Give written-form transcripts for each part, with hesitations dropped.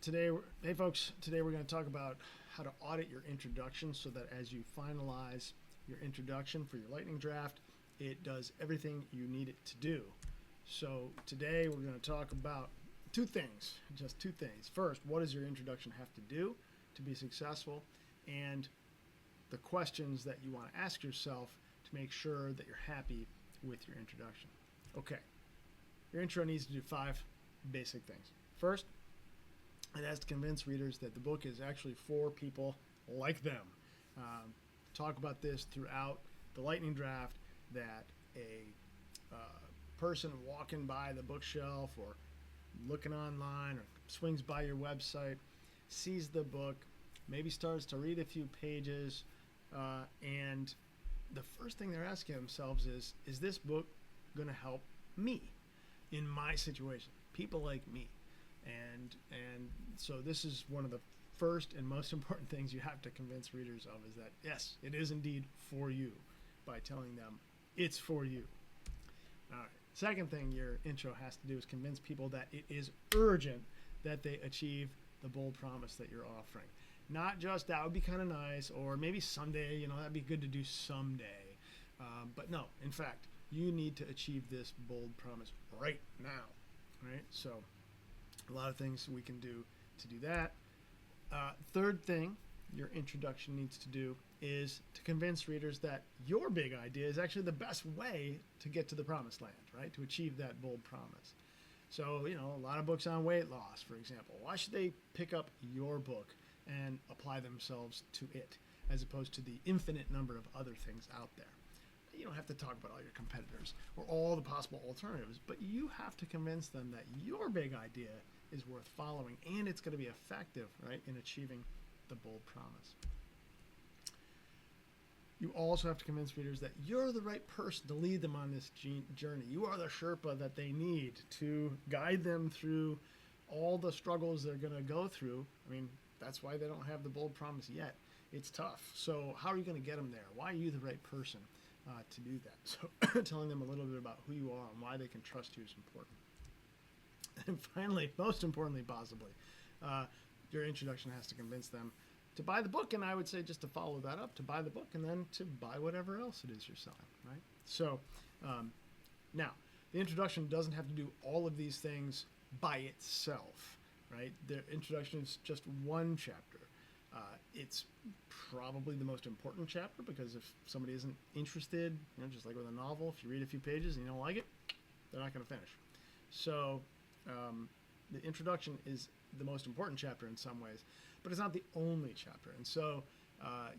Hey folks, today we're going to talk about how to audit your introduction so that as you finalize your introduction for your lightning draft, it does everything you need it to do. So today we're going to talk about just two things. First, what does your introduction have to do to be successful? And the questions that you want to ask yourself to make sure that you're happy with your introduction. Okay, your intro needs to do 5 basic things. First, it has to convince readers that the book is actually for people like them. Talk about this throughout the lightning draft, that a person walking by the bookshelf or looking online or swings by your website, sees the book, maybe starts to read a few pages, and the first thing they're asking themselves is this book going to help me in my situation, people like me? And so this is one of the first and most important things you have to convince readers of, is that yes, it is indeed for you, by telling them it's for you. All right. Second thing your intro has to do is convince people that it is urgent that they achieve the bold promise that you're offering. Not just that would be kind of nice, or maybe someday, that'd be good to do someday. But no, in fact, you need to achieve this bold promise right now. Right? So a lot of things we can do to do that. Third thing your introduction needs to do is to convince readers that your big idea is actually the best way to get to the promised land, right? To achieve that bold promise. So, a lot of books on weight loss, for example. Why should they pick up your book and apply themselves to it, as opposed to the infinite number of other things out there? You don't have to talk about all your competitors or all the possible alternatives, but you have to convince them that your big idea is worth following, and it's going to be effective, right, in achieving the bold promise. You also have to convince readers that you're the right person to lead them on this journey. You are the Sherpa that they need to guide them through all the struggles they're going to go through. I mean, that's why they don't have the bold promise yet. It's tough. So how are you going to get them there? Why are you the right person to do that? So telling them a little bit about who you are and why they can trust you is important. And finally, most importantly possibly, your introduction has to convince them to buy the book, and I would say just to follow that up, to buy the book and then to buy whatever else it is you're selling, right? So now, the introduction doesn't have to do all of these things by itself, right? The introduction is just one chapter. It's probably the most important chapter, because if somebody isn't interested, just like with a novel, if you read a few pages and you don't like it, they're not going to finish. So the introduction is the most important chapter in some ways, but it's not the only chapter. And so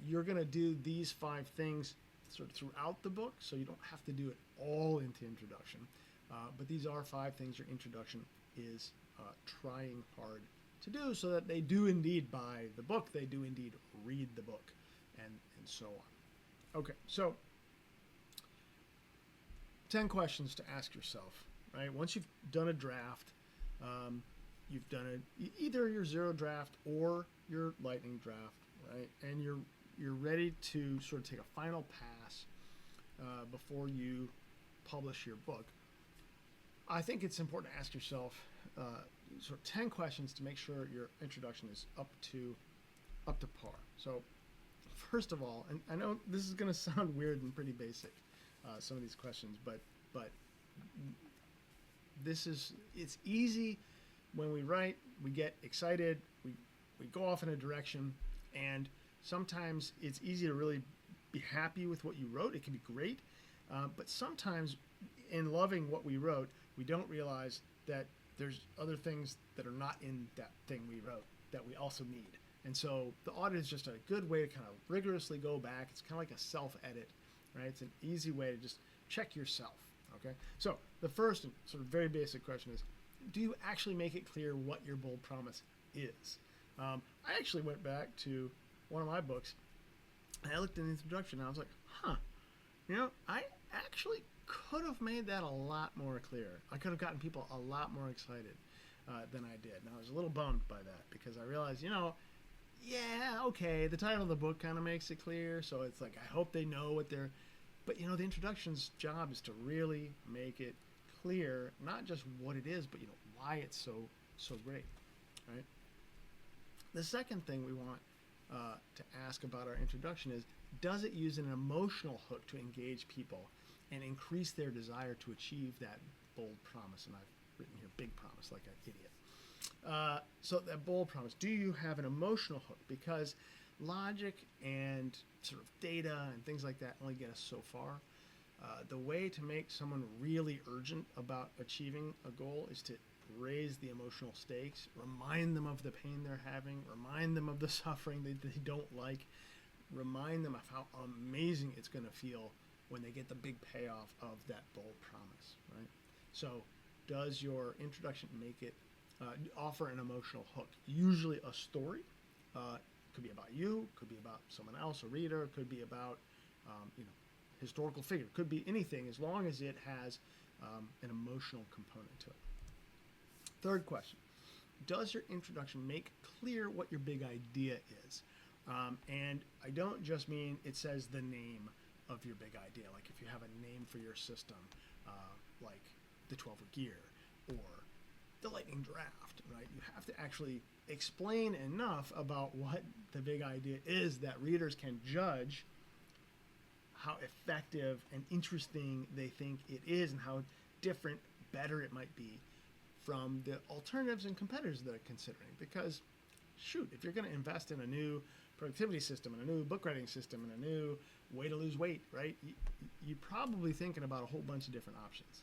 you're going to do these 5 things sort of throughout the book, so you don't have to do it all into introduction. But these are 5 things your introduction is trying hard to do, so that they do indeed buy the book, they do indeed read the book, and so on. Okay, so 10 questions to ask yourself, right? Once you've done a draft, you've done either your zero draft or your lightning draft, right? And you're ready to sort of take a final pass before you publish your book. I think it's important to ask yourself sort of 10 questions to make sure your introduction is up to par. So first of all, and I know this is going to sound weird and pretty basic, some of these questions, but it's easy when we write, we get excited, we go off in a direction, and sometimes it's easy to really be happy with what you wrote. It can be great, but sometimes in loving what we wrote, we don't realize that there's other things that are not in that thing we wrote that we also need. And so the audit is just a good way to kind of rigorously go back. It's kind of like a self-edit, right? It's an easy way to just check yourself, okay? So the first and sort of very basic question is, do you actually make it clear what your bold promise is? I actually went back to one of my books, and I looked in the introduction, and I was like, I actually could have made that a lot more clear. I could have gotten people a lot more excited than I did. And I was a little bummed by that, because I realized, the title of the book kind of makes it clear, so it's like, I hope they know what they're... But, the introduction's job is to really make it clear, not just what it is, but, why it's so great, right? The second thing we want to ask about our introduction is, does it use an emotional hook to engage people and increase their desire to achieve that bold promise? And I've written here big promise like an idiot. So that bold promise, do you have an emotional hook? Because logic and sort of data and things like that only get us so far. The way to make someone really urgent about achieving a goal is to raise the emotional stakes, remind them of the pain they're having, remind them of the suffering they don't like, remind them of how amazing it's going to feel when they get the big payoff of that bold promise, right? So does your introduction make it offer an emotional hook? Usually a story. Could be about you, could be about someone else, a reader, could be about historical figure, could be anything, as long as it has an emotional component to it. Third question, does your introduction make clear what your big idea is? And I don't just mean it says the name of your big idea, like if you have a name for your system, like the 12-week year or the lightning draft, right? You have to actually explain enough about what the big idea is that readers can judge how effective and interesting they think it is and how different, better it might be from the alternatives and competitors that are considering. Because, shoot, if you're going to invest in a new productivity system and a new book writing system and a new way to lose weight, right, you're probably thinking about a whole bunch of different options.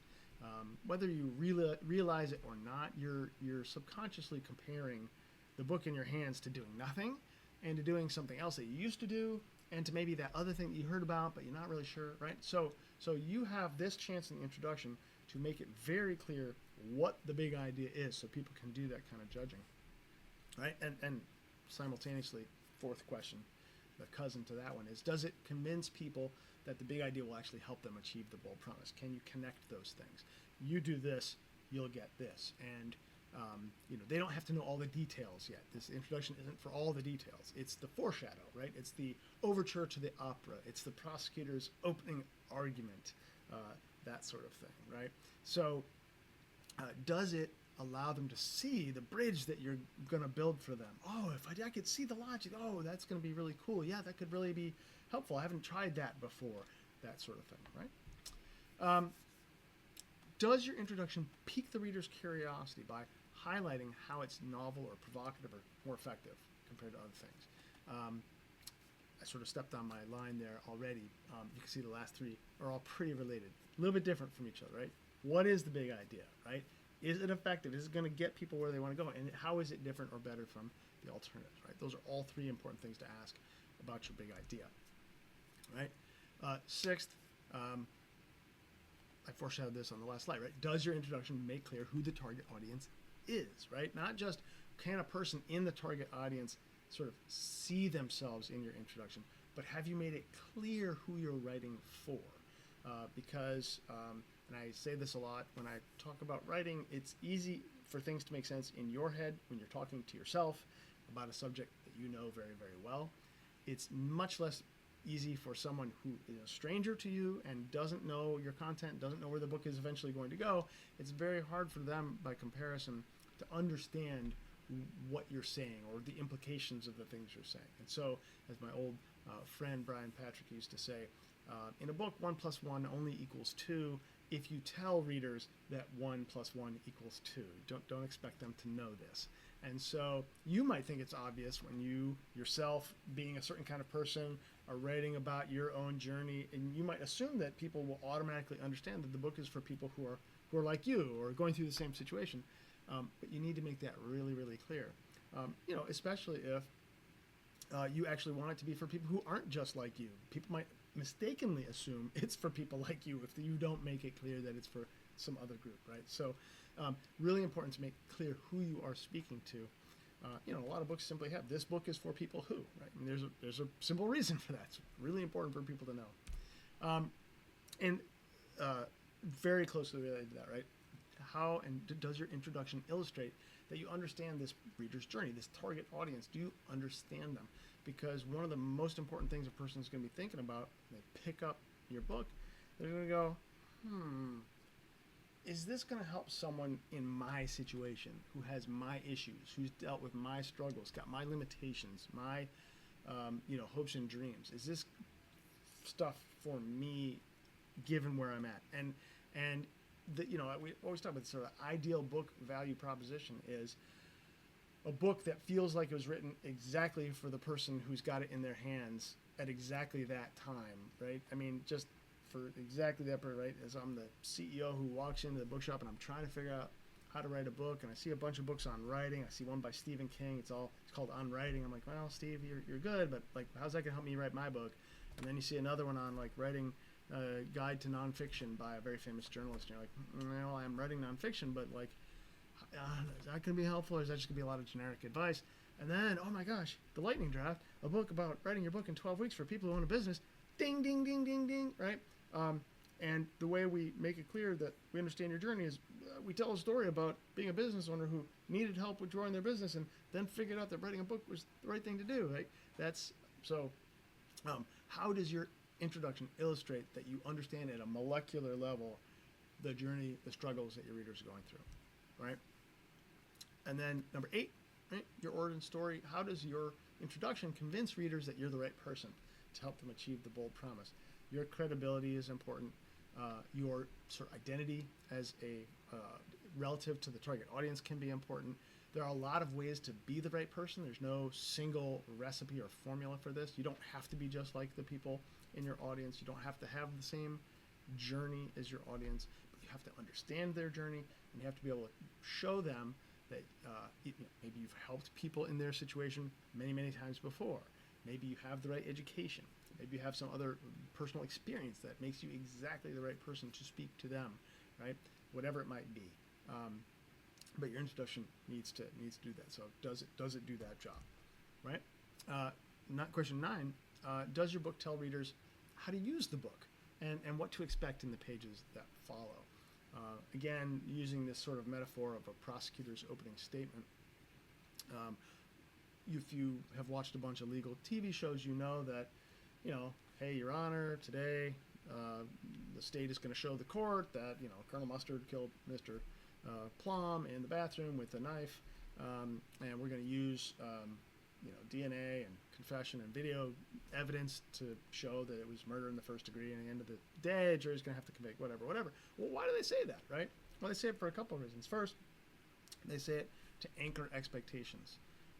Whether you realize it or not, you're subconsciously comparing the book in your hands to doing nothing and to doing something else that you used to do and to maybe that other thing that you heard about but you're not really sure, right? So you have this chance in the introduction to make it very clear what the big idea is so people can do that kind of judging, right? And simultaneously, fourth question, the cousin to that one is, does it convince people that the big idea will actually help them achieve the bold promise? Can you connect those things? You do this, you'll get this. And they don't have to know all the details yet. This introduction isn't for all the details. It's the foreshadow, right? It's the overture to the opera. It's the prosecutor's opening argument, that sort of thing, right? So does it allow them to see the bridge that you're going to build for them? Oh, if I could see the logic, oh, that's going to be really cool. Yeah, that could really be helpful. I haven't tried that before, that sort of thing, right? Does your introduction pique the reader's curiosity by highlighting how it's novel or provocative or more effective compared to other things? I sort of stepped on my line there already. You can see the last three are all pretty related, a little bit different from each other, right? What is the big idea, right? Is it effective? Is it going to get people where they want to go? And how is it different or better from the alternatives, right? Those are all three important things to ask about your big idea, right? Sixth, I foreshadowed this on the last slide, right? Does your introduction make clear who the target audience is, right? Not just can a person in the target audience sort of see themselves in your introduction, but have you made it clear who you're writing for? Because, and I say this a lot when I talk about writing, it's easy for things to make sense in your head when you're talking to yourself about a subject that you know very, very well. It's much less easy for someone who is a stranger to you and doesn't know your content, doesn't know where the book is eventually going to go. It's very hard for them, by comparison, to understand what you're saying or the implications of the things you're saying. And so, as my old friend Brian Patrick used to say, in a book, 1 + 1 only equals 2 if you tell readers that 1 + 1 equals 2. Don't expect them to know this. And so you might think it's obvious when you yourself, being a certain kind of person, are writing about your own journey, and you might assume that people will automatically understand that the book is for people who are like you or going through the same situation. But you need to make that really, really clear. Especially if you actually want it to be for people who aren't just like you. People might mistakenly assume it's for people like you if you don't make it clear that it's for some other group, right? So really important to make clear who you are speaking to. A lot of books simply have, this book is for people who, right? And there's a simple reason for that. It's really important for people to know. And very closely related to that, right? How and does your introduction illustrate that you understand this reader's journey, this target audience? Do you understand them? Because one of the most important things a person is going to be thinking about when they pick up your book, they're going to go, is this going to help someone in my situation who has my issues, who's dealt with my struggles, got my limitations, my hopes and dreams? Is this stuff for me, given where I'm at? And we always talk about the sort of ideal book value proposition is a book that feels like it was written exactly for the person who's got it in their hands at exactly that time, right? I mean, just for exactly that, right? As I'm the CEO who walks into the bookshop and I'm trying to figure out how to write a book, and I see a bunch of books on writing. I see one by Stephen King. It's called On Writing. I'm like, well, Steve, you're good, but like, how's that gonna help me write my book? And then you see another one on like writing a guide to nonfiction by a very famous journalist. And you're like, well, I'm writing nonfiction, but like, is that gonna be helpful, or is that just gonna be a lot of generic advice? And then, oh my gosh, the lightning draft, a book about writing your book in 12 weeks for people who own a business. Ding, ding, ding, ding, ding, right? And the way we make it clear that we understand your journey is we tell a story about being a business owner who needed help with growing their business and then figured out that writing a book was the right thing to do, right? That's so. How does your introduction illustrate that you understand at a molecular level the journey, the struggles that your readers are going through, right? And then number 8, right, your origin story. How does your introduction convince readers that you're the right person to help them achieve the bold promise? Your credibility is important. Your sort of identity as a relative to the target audience can be important. There are a lot of ways to be the right person. There's no single recipe or formula for this. You don't have to be just like the people in your audience. You don't have to have the same journey as your audience, but you have to understand their journey, and you have to be able to show them that maybe you've helped people in their situation many, many times before. Maybe you have the right education. Maybe you have some other personal experience that makes you exactly the right person to speak to them, right? Whatever it might be. But your introduction needs to do that. So does it do that job, right? Not question 9. Does your book tell readers how to use the book and what to expect in the pages that follow? Again, using this sort of metaphor of a prosecutor's opening statement. If you have watched a bunch of legal TV shows, you know that, hey, Your Honor, today the state is going to show the court that, Colonel Mustard killed Mr. Plum in the bathroom with a knife, and we're going to use, DNA and confession and video evidence to show that it was murder in the first degree. And at the end of the day, the jury's going to have to convict, whatever. Well, why do they say that, right? Well, they say it for a couple of reasons. First, they say it to anchor expectations,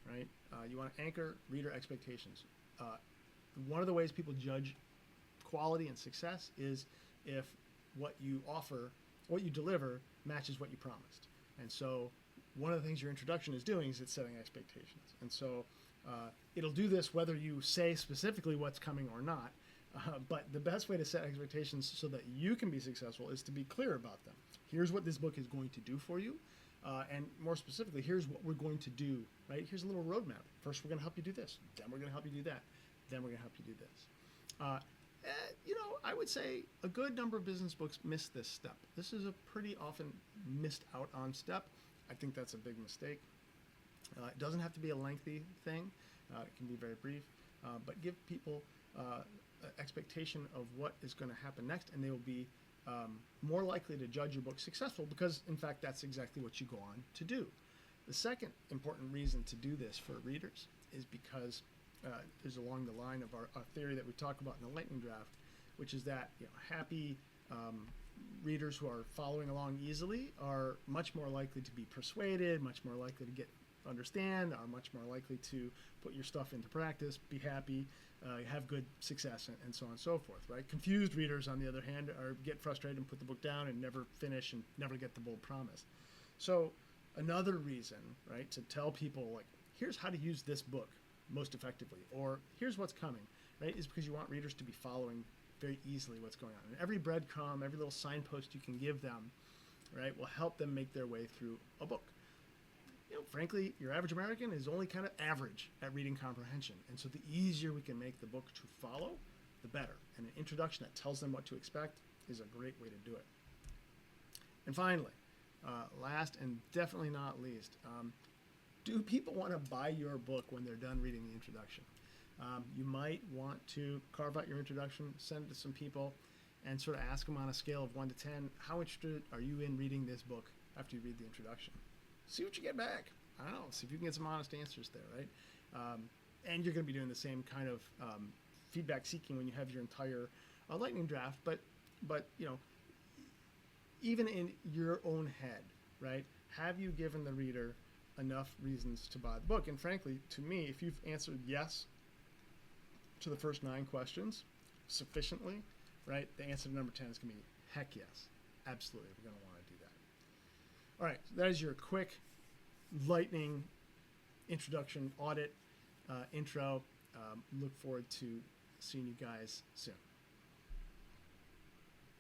right? You want to anchor reader expectations. One of the ways people judge quality and success is if what you offer, what you deliver, matches what you promised. And so one of the things your introduction is doing is it's setting expectations. And so it'll do this whether you say specifically what's coming or not. But the best way to set expectations so that you can be successful is to be clear about them. Here's what this book is going to do for you. And more specifically, here's what we're going to do, right? Here's a little roadmap. First, we're going to help you do this. Then we're going to help you do that. Then we're going to help you do this. I would say a good number of business books miss this step. This is a pretty often missed out on step. I think that's a big mistake. It doesn't have to be a lengthy thing. It can be very brief, but give people expectation of what is going to happen next, and they will be more likely to judge your book successful because, in fact, that's exactly what you go on to do. The second important reason to do this for readers is because is along the line of our theory that we talk about in the lightning draft, which is that happy readers who are following along easily are much more likely to be persuaded, much more likely to understand, are much more likely to put your stuff into practice, be happy, have good success, and so on and so forth, right? Confused readers, on the other hand, get frustrated and put the book down and never finish and never get the bold promise. So another reason, right, to tell people, like, here's how to use this book most effectively, or here's what's coming, right, is because you want readers to be following very easily what's going on. And every breadcrumb, every little signpost you can give them, right, will help them make their way through a book. Frankly, your average American is only kind of average at reading comprehension. And so the easier we can make the book to follow, the better. And an introduction that tells them what to expect is a great way to do it. And finally, last and definitely not least, do people want to buy your book when they're done reading the introduction? You might want to carve out your introduction, send it to some people. and sort of ask them on a scale of 1 to 10, how interested are you in reading this book after you read the introduction? See what you get back. I don't know. See if you can get some honest answers there, right? And you're going to be doing the same kind of feedback seeking when you have your entire lightning draft. But even in your own head, right? Have you given the reader enough reasons to buy the book? And frankly, to me, if you've answered yes to the first 9 questions sufficiently, right, the answer to number 10 is going to be heck yes. Absolutely, we're going to want to do that. All right, so that is your quick lightning introduction audit intro. Look forward to seeing you guys soon.